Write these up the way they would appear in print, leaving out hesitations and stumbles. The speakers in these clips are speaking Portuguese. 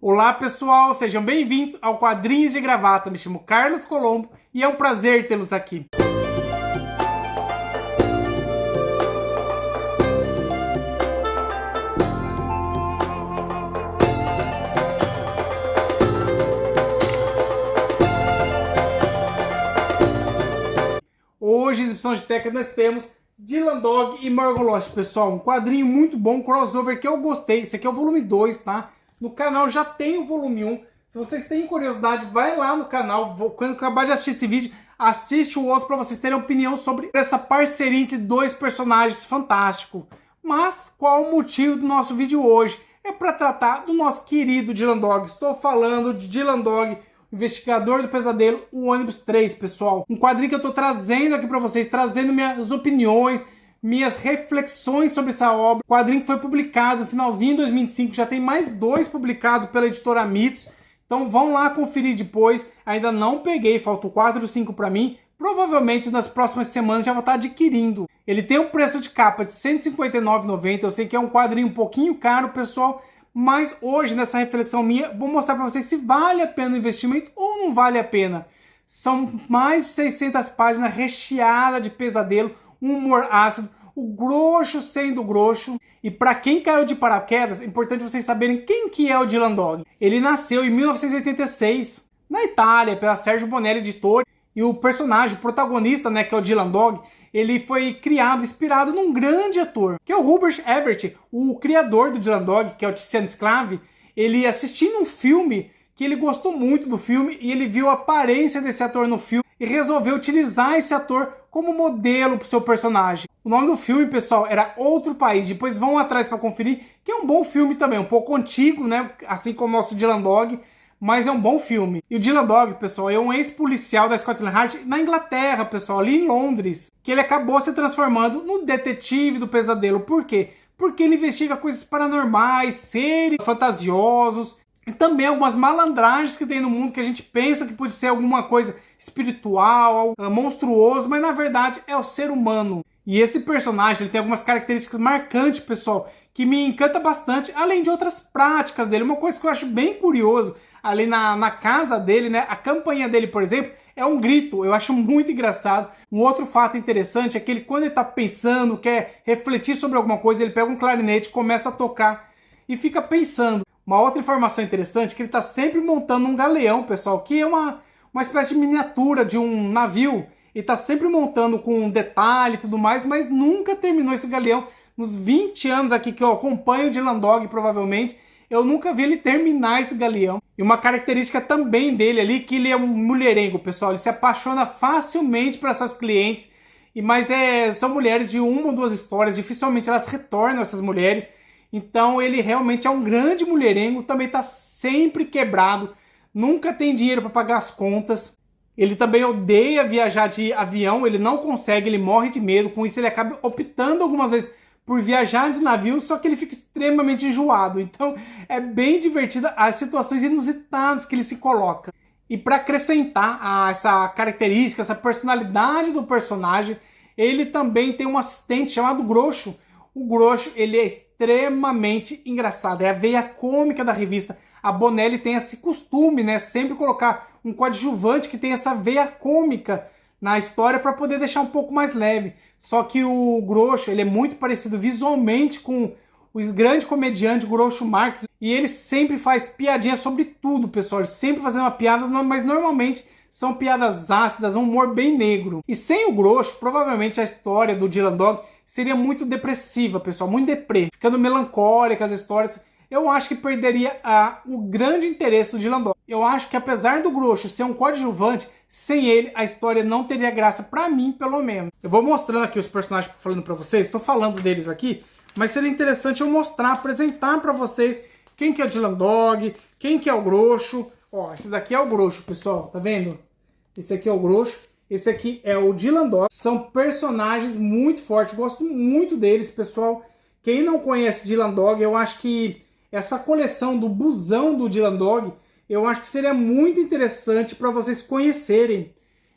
Olá pessoal, sejam bem-vindos ao Quadrinhos de Gravata. Me chamo Carlos Colombo e é um prazer tê-los aqui. Hoje, exibição de técnica, nós temos Dylan Dog e Morgan Lost, pessoal. Um quadrinho muito bom, um crossover que eu gostei. Esse aqui é o volume 2, tá? No canal já tem o volume 1. Se vocês têm curiosidade, vai lá no canal. Quando acabar de assistir esse vídeo, assiste o outro para vocês terem opinião sobre essa parceria entre dois personagens fantásticos. Mas qual o motivo do nosso vídeo hoje? É para tratar do nosso querido Dylan Dog. Estou falando de Dylan Dog, Investigador do Pesadelo, o Ônibus 3, pessoal. Um quadrinho que eu estou trazendo aqui para vocês, trazendo minhas opiniões, minhas reflexões sobre essa obra. Quadrinho que foi publicado no finalzinho de 2005, já tem mais 2 publicados pela editora Mitos. Então vão lá conferir depois. Ainda não peguei, faltam 4 ou 5 para mim. Provavelmente nas próximas semanas já vou estar adquirindo. Ele tem um preço de capa de R$ 159,90. Eu sei que é um quadrinho um pouquinho caro, pessoal. Mas hoje, nessa reflexão minha, vou mostrar para vocês se vale a pena o investimento ou não vale a pena. São mais de 600 páginas recheadas de pesadelo, um humor ácido, o grosso sendo grosso. E para quem caiu de paraquedas, é importante vocês saberem quem que é o Dylan Dog. Ele nasceu em 1986, na Itália, pela Sergio Bonelli Editora. E o personagem, o protagonista, né, que é o Dylan Dog, ele foi criado, inspirado num grande ator, que é o Robert Everett, o criador do Dylan Dog, que é o Tiziano Sclavi. Ele assistindo um filme que ele gostou muito do filme e ele viu a aparência desse ator no filme e resolveu utilizar esse ator como modelo para o seu personagem. O nome do filme, pessoal, era Outro País. Depois vão atrás para conferir, que é um bom filme também, um pouco antigo, né, assim como o nosso Dylan Dog, mas é um bom filme. E o Dylan Dog, pessoal, é um ex-policial da Scotland Yard na Inglaterra, pessoal, ali em Londres, que ele acabou se transformando no detetive do pesadelo. Por quê? Porque ele investiga coisas paranormais, seres fantasiosos, e também algumas malandragens que tem no mundo que a gente pensa que pode ser alguma coisa espiritual, monstruoso, mas na verdade é o ser humano. E esse personagem ele tem algumas características marcantes, pessoal, que me encanta bastante, além de outras práticas dele. Uma coisa que eu acho bem curioso, ali na casa dele, né? A campainha dele, por exemplo, é um grito. Eu acho muito engraçado. Um outro fato interessante é que ele, quando ele tá pensando, quer refletir sobre alguma coisa, ele pega um clarinete, começa a tocar e fica pensando. Uma outra informação interessante é que ele tá sempre montando um galeão, pessoal, que é uma espécie de miniatura de um navio. Ele tá sempre montando com um detalhe e tudo mais, mas nunca terminou esse galeão. Nos 20 anos aqui que eu acompanho o Dylan Dog, provavelmente, eu nunca vi ele terminar esse galeão. E uma característica também dele ali, que ele é um mulherengo, pessoal. Ele se apaixona facilmente pelas suas clientes. Mas são mulheres de 1 ou 2 histórias. Dificilmente elas retornam, essas mulheres. Então ele realmente é um grande mulherengo. Também está sempre quebrado. Nunca tem dinheiro para pagar as contas. Ele também odeia viajar de avião. Ele não consegue, ele morre de medo. Com isso ele acaba optando algumas vezes por viajar de navio, só que ele fica extremamente enjoado. Então é bem divertida as situações inusitadas que ele se coloca. E para acrescentar essa característica, essa personalidade do personagem, ele também tem um assistente chamado Groucho. O Groucho, ele é extremamente engraçado, é a veia cômica da revista. A Bonelli tem esse costume, né, sempre colocar um coadjuvante que tem essa veia cômica na história para poder deixar um pouco mais leve. Só que o Groucho, ele é muito parecido visualmente com o grande comediante Groucho Marx. E ele sempre faz piadinha sobre tudo, pessoal. Ele sempre fazendo uma piada, mas normalmente são piadas ácidas, um humor bem negro. E sem o Groucho, provavelmente a história do Dylan Dog seria muito depressiva, pessoal. Muito deprê. Ficando melancólica as histórias. Eu acho que perderia o grande interesse do Dylan Dog. Eu acho que apesar do Groucho ser um coadjuvante, sem ele a história não teria graça, pra mim pelo menos. Eu vou mostrando aqui os personagens que eu tô falando pra vocês, tô falando deles aqui, mas seria interessante eu mostrar, apresentar pra vocês quem que é o Dylan Dog, quem que é o Groucho. Ó, esse daqui é o Groucho, pessoal, tá vendo? Esse aqui é o Groucho, esse aqui é o Dylan Dog. São personagens muito fortes, gosto muito deles, pessoal. Quem não conhece Dylan Dog, eu acho que essa coleção do busão do Dylan Dog, eu acho que seria muito interessante para vocês conhecerem.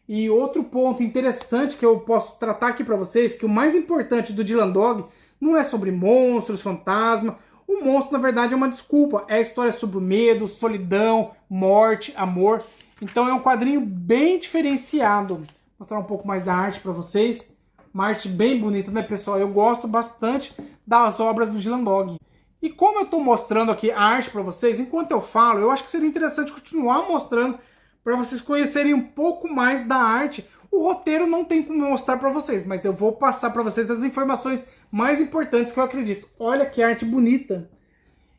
E outro ponto interessante que eu posso tratar aqui para vocês, que o mais importante do Dylan Dog não é sobre monstros, fantasma O monstro, na verdade, é uma desculpa. É a história sobre o medo, solidão, morte, amor. Então é um quadrinho bem diferenciado. Vou mostrar um pouco mais da arte para vocês. Uma arte bem bonita, né, pessoal? Eu gosto bastante das obras do Dylan Dog. E como eu estou mostrando aqui a arte para vocês, enquanto eu falo, eu acho que seria interessante continuar mostrando para vocês conhecerem um pouco mais da arte. O roteiro não tem como mostrar para vocês, mas eu vou passar para vocês as informações mais importantes que eu acredito. Olha que arte bonita.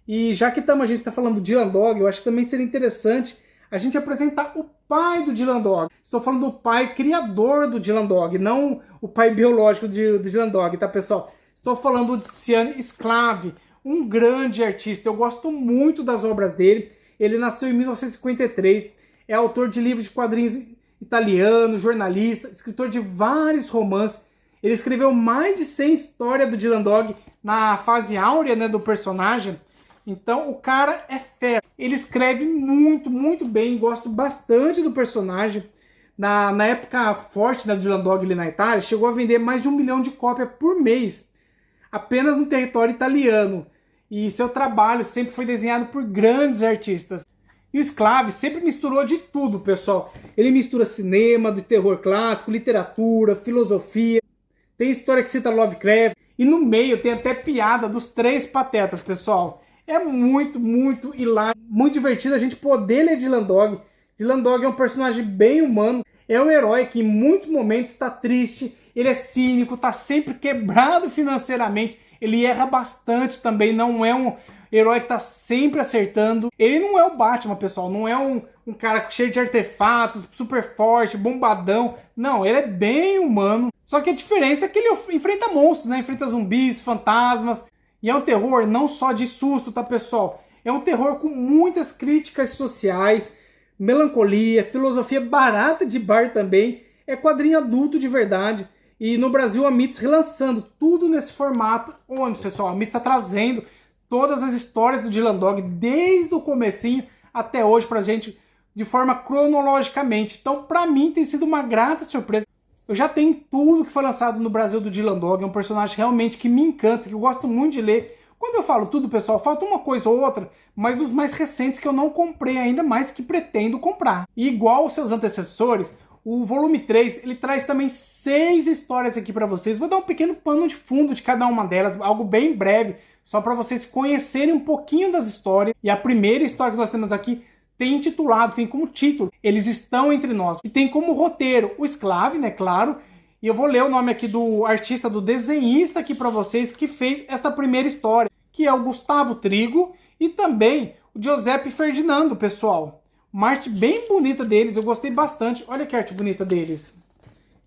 E já que a gente está falando do Dylan Dog, eu acho que também seria interessante a gente apresentar o pai do Dylan Dog. Estou falando do pai criador do Dylan Dog, não o pai biológico do Dylan Dog, tá, pessoal? Estou falando do Cian Sclave, um grande artista. Eu gosto muito das obras dele. Ele nasceu em 1953, é autor de livros de quadrinhos italiano, jornalista, escritor de vários romances. Ele escreveu mais de 100 histórias do Dylan Dog na fase áurea, né, do personagem. Então o cara é fera. Ele escreve muito, muito bem. Gosto bastante do personagem. Na época forte da Dylan Dog ali na Itália, chegou a vender mais de 1 milhão de cópias por mês. Apenas no território italiano. E seu trabalho sempre foi desenhado por grandes artistas. E o Sclave sempre misturou de tudo, pessoal. Ele mistura cinema, do terror clássico, literatura, filosofia. Tem história que cita Lovecraft. E no meio tem até piada dos 3 patetas, pessoal. É muito, muito hilário, muito divertido a gente poder ler Dylan Dog. Dylan Dog é um personagem bem humano. É um herói que em muitos momentos está triste. Ele é cínico, está sempre quebrado financeiramente. Ele erra bastante também, não é um herói que está sempre acertando. Ele não é o Batman, pessoal, não é um cara cheio de artefatos, super forte, bombadão. Não, ele é bem humano. Só que a diferença é que ele enfrenta monstros, né? Enfrenta zumbis, fantasmas. E é um terror não só de susto, tá, pessoal? É um terror com muitas críticas sociais, melancolia, filosofia barata de bar também. É quadrinho adulto de verdade. E no Brasil a Mitos relançando tudo nesse formato. Onde, pessoal? A Mitos está trazendo todas as histórias do Dylan Dog desde o comecinho até hoje pra gente de forma cronologicamente. Então, pra mim, tem sido uma grata surpresa. Eu já tenho tudo que foi lançado no Brasil do Dylan Dog. É um personagem realmente que me encanta, que eu gosto muito de ler. Quando eu falo tudo, pessoal, falta uma coisa ou outra, mas dos mais recentes que eu não comprei ainda, mas que pretendo comprar. E igual os seus antecessores, o volume 3, ele traz também 6 histórias aqui para vocês. Vou dar um pequeno pano de fundo de cada uma delas, algo bem breve, só para vocês conhecerem um pouquinho das histórias. E a primeira história que nós temos aqui tem intitulado, tem como título, Eles Estão Entre Nós. E tem como roteiro o Sclave, né, claro. E eu vou ler o nome aqui do artista, do desenhista aqui para vocês, que fez essa primeira história, que é o Gustavo Trigo e também o Giuseppe Ferdinando, pessoal. Uma arte bem bonita deles, eu gostei bastante. Olha que arte bonita deles.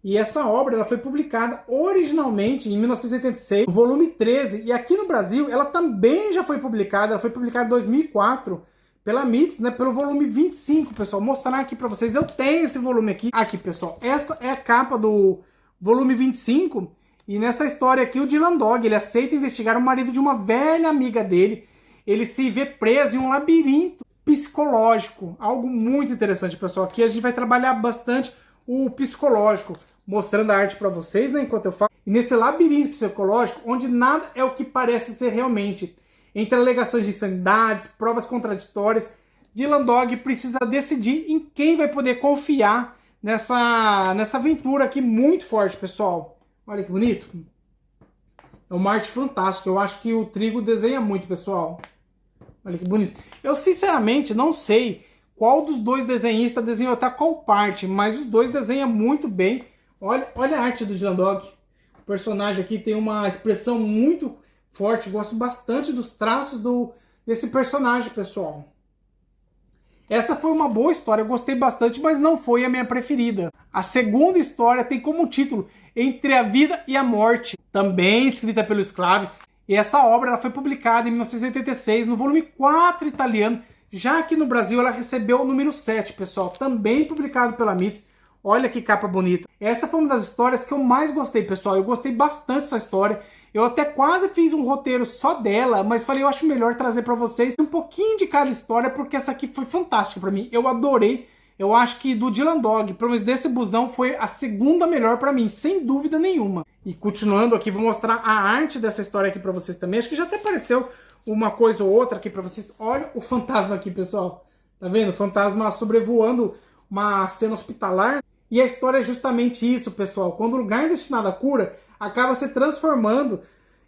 E essa obra ela foi publicada originalmente em 1986, no volume 13. E aqui no Brasil ela também já foi publicada, ela foi publicada em 2004 pela Mitos, né, pelo volume 25, pessoal. Vou mostrar aqui para vocês, eu tenho esse volume aqui. Aqui, pessoal, essa é a capa do volume 25. E nessa história aqui o Dylan Dog, ele aceita investigar o marido de uma velha amiga dele. Ele se vê preso em um labirinto psicológico. Algo muito interessante, pessoal. Aqui a gente vai trabalhar bastante o psicológico, mostrando a arte para vocês, né, enquanto eu falo. E nesse labirinto psicológico, onde nada é o que parece ser realmente. Entre alegações de insanidades, provas contraditórias, Dylan Dog precisa decidir em quem vai poder confiar nessa aventura aqui muito forte, pessoal. Olha que bonito. É uma arte fantástica. Eu acho que o Trigo desenha muito, pessoal. Olha que bonito. Eu, sinceramente, não sei qual dos dois desenhistas desenhou até qual parte, mas os dois desenham muito bem. Olha a arte do Dylan Dog. O personagem aqui tem uma expressão muito forte. Gosto bastante dos traços desse personagem, pessoal. Essa foi uma boa história, eu gostei bastante, mas não foi a minha preferida. A segunda história tem como título Entre a Vida e a Morte, também escrita pelo Sclave. E essa obra ela foi publicada em 1986 no volume 4 italiano. Já aqui no Brasil ela recebeu o número 7, pessoal, também publicado pela Mitos. Olha que capa bonita. Essa foi uma das histórias que eu mais gostei, pessoal. Eu gostei bastante dessa história. Eu até quase fiz um roteiro só dela, mas falei, eu acho melhor trazer pra vocês um pouquinho de cada história, porque essa aqui foi fantástica pra mim. Eu adorei. Eu acho que do Dylan Dog, pelo menos desse busão, foi a segunda melhor pra mim, sem dúvida nenhuma. E continuando aqui, vou mostrar a arte dessa história aqui pra vocês também. Acho que já até apareceu uma coisa ou outra aqui pra vocês. Olha o fantasma aqui, pessoal. Tá vendo? O fantasma sobrevoando uma cena hospitalar. E a história é justamente isso, pessoal. Quando o lugar destinado à cura acaba se transformando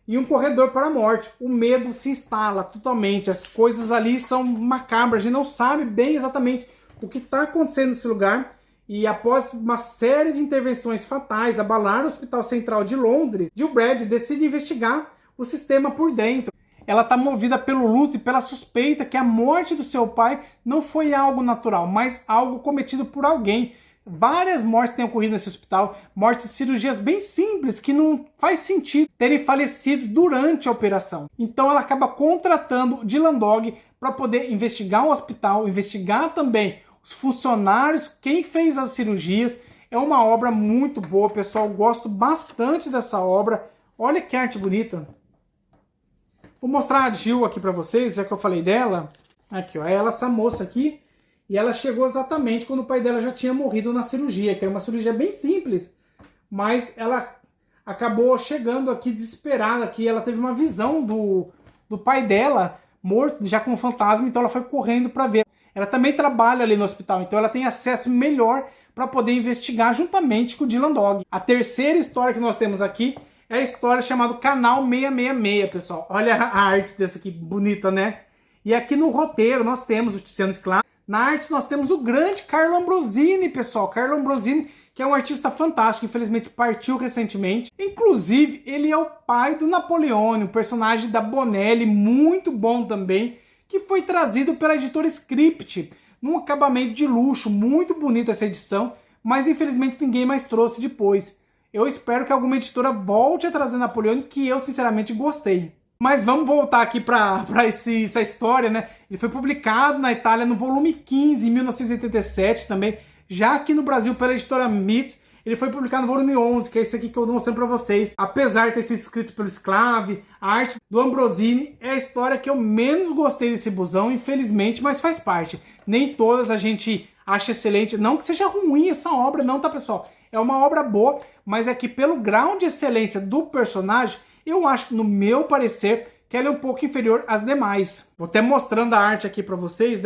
em um corredor para a morte. O medo se instala totalmente. As coisas ali são macabras. A gente não sabe bem exatamente o que está acontecendo nesse lugar. E após uma série de intervenções fatais abalar o Hospital Central de Londres, Jill Brad decide investigar o sistema por dentro. Ela está movida pelo luto e pela suspeita que a morte do seu pai não foi algo natural, mas algo cometido por alguém. Várias mortes têm ocorrido nesse hospital, mortes de cirurgias bem simples, que não faz sentido terem falecido durante a operação. Então ela acaba contratando o Dylan Dog para poder investigar o hospital, investigar também os funcionários, quem fez as cirurgias. É uma obra muito boa, pessoal, gosto bastante dessa obra. Olha que arte bonita. Vou mostrar a Jill aqui para vocês, já que eu falei dela. Aqui, ó, essa moça aqui. E ela chegou exatamente quando o pai dela já tinha morrido na cirurgia, que era uma cirurgia bem simples. Mas ela acabou chegando aqui desesperada, que ela teve uma visão do pai dela morto, já com um fantasma, então ela foi correndo para ver. Ela também trabalha ali no hospital, então ela tem acesso melhor para poder investigar juntamente com o Dylan Dog. A terceira história que nós temos aqui é a história chamada Canal 666, pessoal. Olha a arte dessa aqui, bonita, né? E aqui no roteiro nós temos o Tiziano Scala. Na arte nós temos o grande Carlo Ambrosini, pessoal. Carlo Ambrosini, que é um artista fantástico, infelizmente partiu recentemente. Inclusive, ele é o pai do Napoleone, um personagem da Bonelli, muito bom também, que foi trazido pela editora Script, num acabamento de luxo, muito bonita essa edição, mas infelizmente ninguém mais trouxe depois. Eu espero que alguma editora volte a trazer Napoleone, que eu sinceramente gostei. Mas vamos voltar aqui para essa história, né? Ele foi publicado na Itália no volume 15, em 1987 também. Já aqui no Brasil, pela editora Mythos, ele foi publicado no volume 11, que é esse aqui que eu estou mostrando para vocês. Apesar de ter sido escrito pelo Sclave, a arte do Ambrosini é a história que eu menos gostei desse busão, infelizmente, mas faz parte. Nem todas a gente acha excelente. Não que seja ruim essa obra, não, tá, pessoal? É uma obra boa, mas é que pelo grau de excelência do personagem, eu acho, no meu parecer, que ela é um pouco inferior às demais. Vou até mostrando a arte aqui para vocês,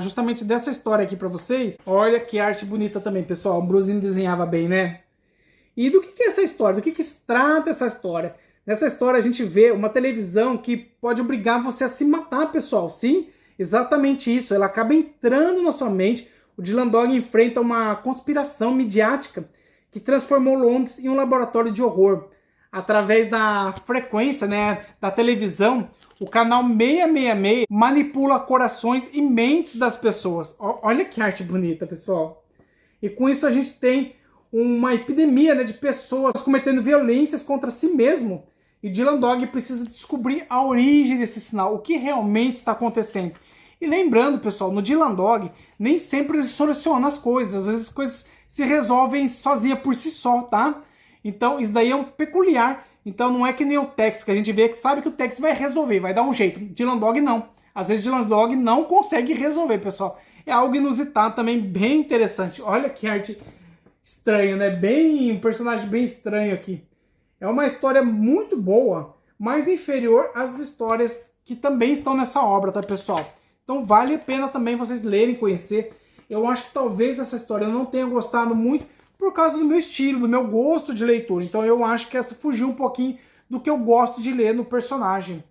justamente dessa história aqui para vocês. Olha que arte bonita também, pessoal. O Ambrosini desenhava bem, né? E do que é essa história? Do que se trata essa história? Nessa história a gente vê uma televisão que pode obrigar você a se matar, pessoal. Sim, exatamente isso. Ela acaba entrando na sua mente. O Dylan Dog enfrenta uma conspiração midiática que transformou Londres em um laboratório de horror. Através da frequência, né, da televisão, o canal 666 manipula corações e mentes das pessoas. Olha que arte bonita, pessoal. E com isso a gente tem uma epidemia, né, de pessoas cometendo violências contra si mesmo. E Dylan Dog precisa descobrir a origem desse sinal, o que realmente está acontecendo. E lembrando, pessoal, no Dylan Dog nem sempre ele soluciona as coisas. Às vezes as coisas se resolvem sozinha por si só, tá? Então, isso daí é um peculiar. Então, não é que nem o Tex, que a gente vê que sabe que o Tex vai resolver, vai dar um jeito. Dylan Dog não. Às vezes, Dylan Dog não consegue resolver, pessoal. É algo inusitado também, bem interessante. Olha que arte estranha, né? Um personagem bem estranho aqui. É uma história muito boa, mas inferior às histórias que também estão nessa obra, tá, pessoal? Então, vale a pena também vocês lerem, conhecer. Eu acho que talvez essa história eu não tenha gostado muito, por causa do meu estilo, do meu gosto de leitura. Então eu acho que essa fugiu um pouquinho do que eu gosto de ler no personagem.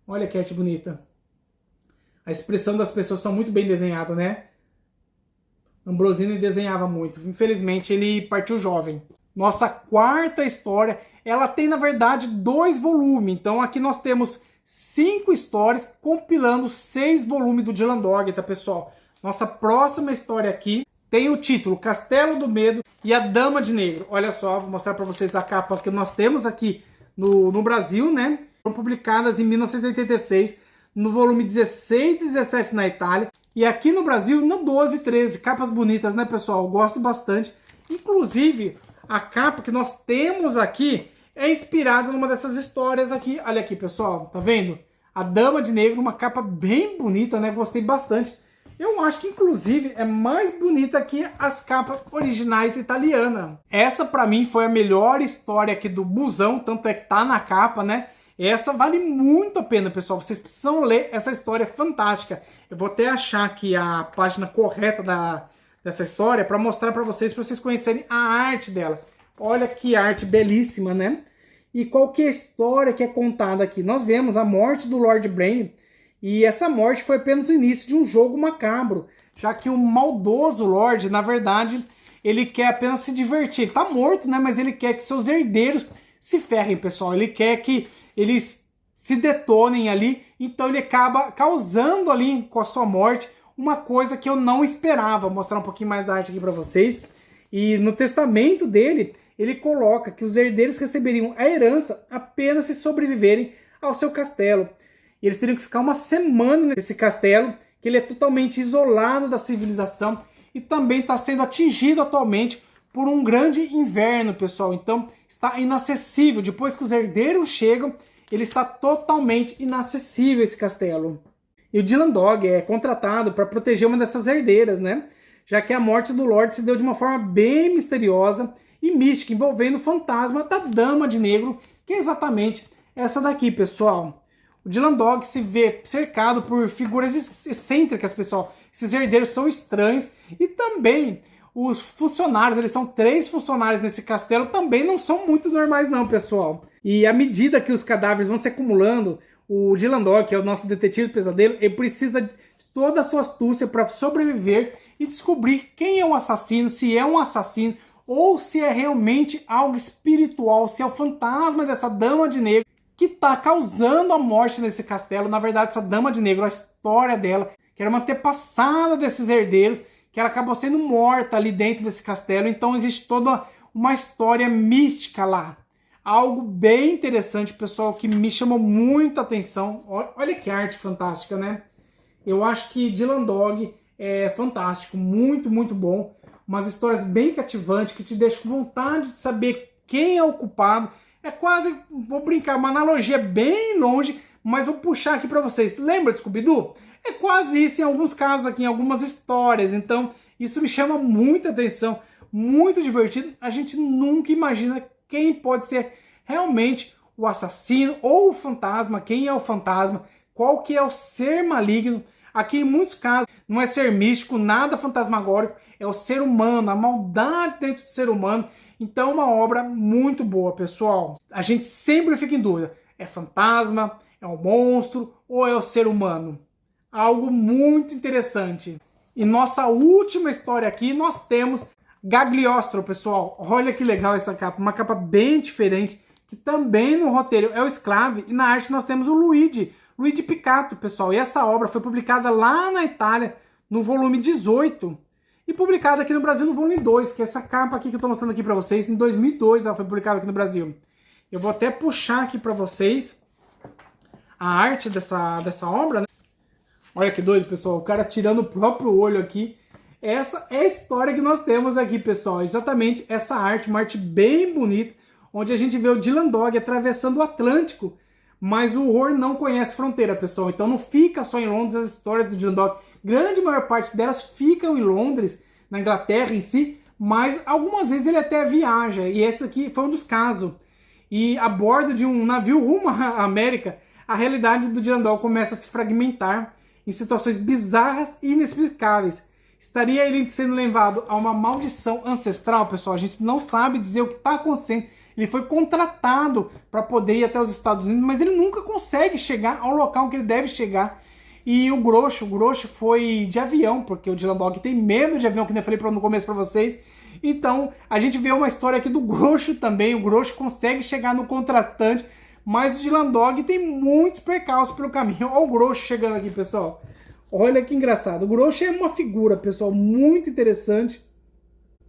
Olha que arte bonita. A expressão das pessoas são muito bem desenhadas, né? Ambrosini desenhava muito. Infelizmente ele partiu jovem. Nossa quarta história, ela tem na verdade 2 volumes. Então aqui nós temos 5 histórias compilando 6 volumes do Dylan Dog, tá, pessoal? Nossa próxima história aqui tem o título Castelo do Medo e a Dama de Negro. Olha só, vou mostrar para vocês a capa que nós temos aqui no Brasil, né? Foram publicadas em 1986, no volume 16 e 17 na Itália. E aqui no Brasil, no 12 e 13. Capas bonitas, né, pessoal? Eu gosto bastante. Inclusive, a capa que nós temos aqui é inspirada numa dessas histórias aqui. Olha aqui, pessoal, tá vendo? A Dama de Negro, uma capa bem bonita, né? Gostei bastante. Eu acho que, inclusive, é mais bonita que as capas originais italianas. Essa, pra mim, foi a melhor história aqui do busão, tanto é que tá na capa, né? Essa vale muito a pena, pessoal. Vocês precisam ler essa história fantástica. Eu vou até achar aqui a página correta dessa história para mostrar para vocês conhecerem a arte dela. Olha que arte belíssima, né? E qual que é a história que é contada aqui? Nós vemos a morte do Lord Brain, e essa morte foi apenas o início de um jogo macabro, já que o maldoso Lord, na verdade, ele quer apenas se divertir. Ele tá morto, né? Mas ele quer que seus herdeiros se ferrem, pessoal. Ele quer que eles se detonem ali, então ele acaba causando ali com a sua morte uma coisa que eu não esperava. Vou mostrar um pouquinho mais da arte aqui para vocês. E no testamento dele, ele coloca que os herdeiros receberiam a herança apenas se sobreviverem ao seu castelo. E eles teriam que ficar uma semana nesse castelo, que ele é totalmente isolado da civilização e também está sendo atingido atualmente por um grande inverno, pessoal. Então está inacessível. Depois que os herdeiros chegam, ele está totalmente inacessível esse castelo. E o Dylan Dog é contratado para proteger uma dessas herdeiras, né? Já que a morte do Lorde se deu de uma forma bem misteriosa e mística, envolvendo o fantasma da Dama de Negro, que é exatamente essa daqui, pessoal. O Dylan Dog se vê cercado por figuras excêntricas, pessoal. Esses herdeiros são estranhos e também os funcionários, eles são 3 funcionários nesse castelo, também não são muito normais não, pessoal. E à medida que os cadáveres vão se acumulando, o Dylan Dog, que é o nosso detetive do pesadelo, ele precisa de toda a sua astúcia para sobreviver e descobrir quem é o assassino, se é um assassino ou se é realmente algo espiritual, se é o fantasma dessa Dama de Negro que está causando a morte nesse castelo. Na verdade, essa Dama de Negro, a história dela, que era uma antepassada desses herdeiros, que ela acabou sendo morta ali dentro desse castelo. Então existe toda uma história mística lá. Algo bem interessante, pessoal, que me chamou muita atenção. Olha que arte fantástica, né? Eu acho que Dylan Dog é fantástico, muito, muito bom. Umas histórias bem cativantes, que te deixam com vontade de saber quem é o culpado. É quase, vou brincar, uma analogia bem longe, mas vou puxar aqui para vocês. Lembra de Scooby-Doo? É quase isso em alguns casos aqui, em algumas histórias. Então, isso me chama muita atenção, muito divertido. A gente nunca imagina quem pode ser realmente o assassino ou o fantasma, quem é o fantasma, qual que é o ser maligno. Aqui, em muitos casos, não é ser místico, nada fantasmagórico, é o ser humano, a maldade dentro do ser humano. Então, é uma obra muito boa, pessoal. A gente sempre fica em dúvida, é fantasma, é um monstro ou é o ser humano? Algo muito interessante. E nossa última história aqui, nós temos Gagliostro, pessoal. Olha que legal essa capa, uma capa bem diferente, que também no roteiro é o Sclave, e na arte nós temos o Luigi Picato, pessoal. E essa obra foi publicada lá na Itália, no volume 18, e publicada aqui no Brasil no volume 2, que é essa capa aqui que eu estou mostrando aqui para vocês. Em 2002 ela foi publicada aqui no Brasil. Eu vou até puxar aqui para vocês a arte dessa obra, né? Olha que doido, pessoal, o cara tirando o próprio olho aqui. Essa é a história que nós temos aqui, pessoal. Exatamente essa arte, uma arte bem bonita, onde a gente vê o Dylan Dog atravessando o Atlântico. Mas o horror não conhece fronteira, pessoal. Então não fica só em Londres as histórias do Dylan Dog. Grande maior parte delas ficam em Londres, na Inglaterra em si, mas algumas vezes ele até viaja. E esse aqui foi um dos casos. E a bordo de um navio rumo à América, a realidade do Dylan Dog começa a se fragmentar em situações bizarras e inexplicáveis. Estaria ele sendo levado a uma maldição ancestral, pessoal? A gente não sabe dizer o que está acontecendo. Ele foi contratado para poder ir até os Estados Unidos, mas ele nunca consegue chegar ao local que ele deve chegar. E o Grosso foi de avião, porque o Dylan Dog tem medo de avião, que eu falei no começo para vocês. Então, a gente vê uma história aqui do Grosso também. O Grosso consegue chegar no contratante, mas o Dylan Dog tem muitos percalços pelo caminho. Olha o Grosso chegando aqui, pessoal. Olha que engraçado. O Grosso é uma figura, pessoal, muito interessante.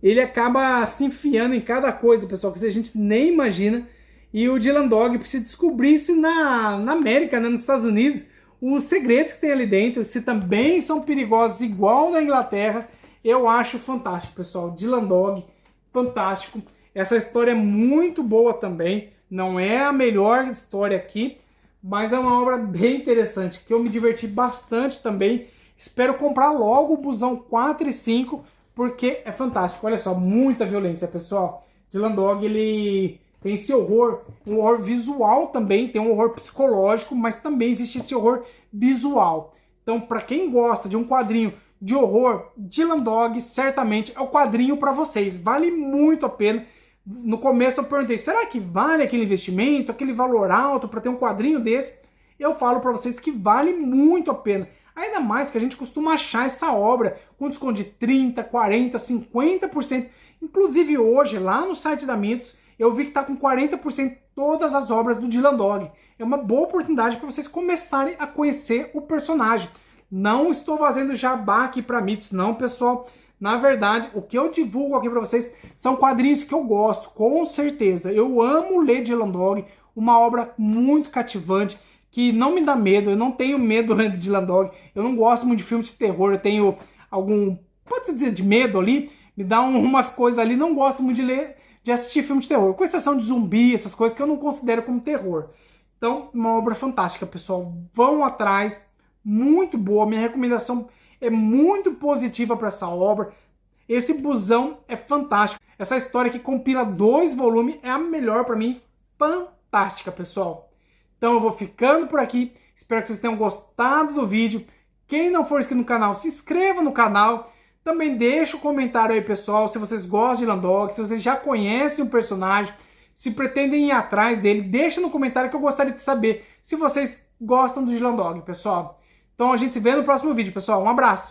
Ele acaba se enfiando em cada coisa, pessoal, que a gente nem imagina. E o Dylan Dog precisa descobrir se na América, né, nos Estados Unidos, os segredos que tem ali dentro, se também são perigosos igual na Inglaterra. Eu acho fantástico, pessoal. Dylan Dog, fantástico. Essa história é muito boa também. Não é a melhor história aqui, mas é uma obra bem interessante, que eu me diverti bastante também. Espero comprar logo o Busão 4 e 5, porque é fantástico. Olha só, muita violência, pessoal. Dylan Dog, ele Tem esse horror, um horror visual também, tem um horror psicológico, mas também existe esse horror visual. Então, para quem gosta de um quadrinho de horror, Dylan Dog certamente é o quadrinho para vocês. Vale muito a pena. No começo eu perguntei, será que vale aquele investimento, aquele valor alto para ter um quadrinho desse? Eu falo para vocês que vale muito a pena. Ainda mais que a gente costuma achar essa obra com desconto de 30%, 40%, 50%. Inclusive hoje, lá no site da Mitos, eu vi que está com 40% todas as obras do Dylan Dog. É uma boa oportunidade para vocês começarem a conhecer o personagem. Não estou fazendo jabá aqui para Mitos, não, pessoal. Na verdade, o que eu divulgo aqui para vocês são quadrinhos que eu gosto, com certeza. Eu amo ler Dylan Dog, uma obra muito cativante, que não me dá medo, eu não tenho medo lendo Dylan Dog, eu não gosto muito de filme de terror, eu tenho algum, pode-se dizer, de medo ali, me dá umas coisas ali, não gosto muito de ler, de assistir filme de terror, com exceção de zumbi, essas coisas que eu não considero como terror. Então, uma obra fantástica, pessoal, vão atrás, muito boa, minha recomendação é muito positiva para essa obra, esse busão é fantástico, essa história que compila 2 volumes é a melhor para mim, fantástica, pessoal. Então eu vou ficando por aqui, espero que vocês tenham gostado do vídeo. Quem não for inscrito no canal, se inscreva no canal. Também deixa um comentário aí, pessoal, se vocês gostam de Dylan Dog, se vocês já conhecem o personagem, se pretendem ir atrás dele, deixa no comentário que eu gostaria de saber se vocês gostam do Dylan Dog, pessoal. Então a gente se vê no próximo vídeo, pessoal. Um abraço!